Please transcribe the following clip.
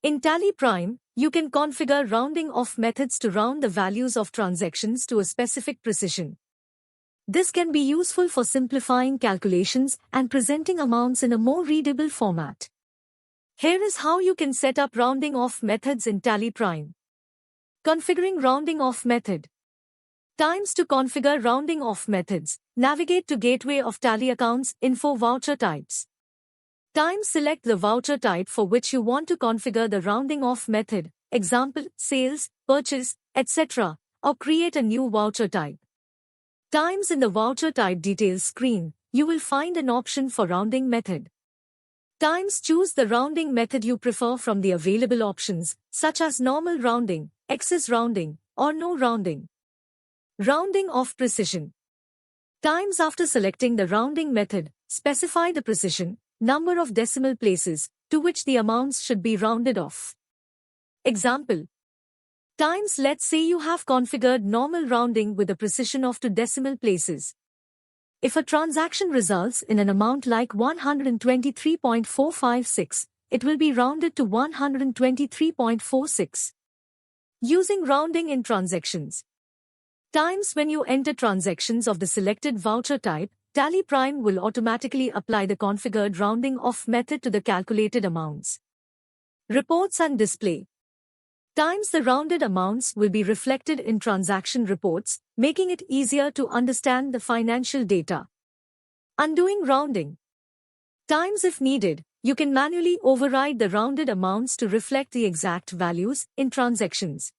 In Tally Prime, you can configure rounding off methods to round the values of transactions to a specific precision. This can be useful for simplifying calculations and presenting amounts in a more readable format. Here is how you can set up rounding off methods in Tally Prime. Configuring rounding off method. Times to configure rounding off methods. Navigate to Gateway of Tally Accounts Info Voucher Types. Times select the voucher type for which you want to configure the rounding off method, example, sales, purchase, etc., or create a new voucher type. Times in the voucher type details screen, you will find an option for rounding method. Times choose the rounding method you prefer from the available options, such as normal rounding, excess rounding, or no rounding. Rounding off precision. Times after selecting the rounding method, specify the precision, number of decimal places, to which the amounts should be rounded off. Example. Times let's say you have configured normal rounding with a precision of 2 decimal places. If a transaction results in an amount like 123.456, it will be rounded to 123.46. Using rounding in transactions. Times when you enter transactions of the selected voucher type, Tally Prime will automatically apply the configured rounding off method to the calculated amounts. Reports and display. Times the rounded amounts will be reflected in transaction reports, making it easier to understand the financial data. Undoing rounding. Times if needed, you can manually override the rounded amounts to reflect the exact values in transactions.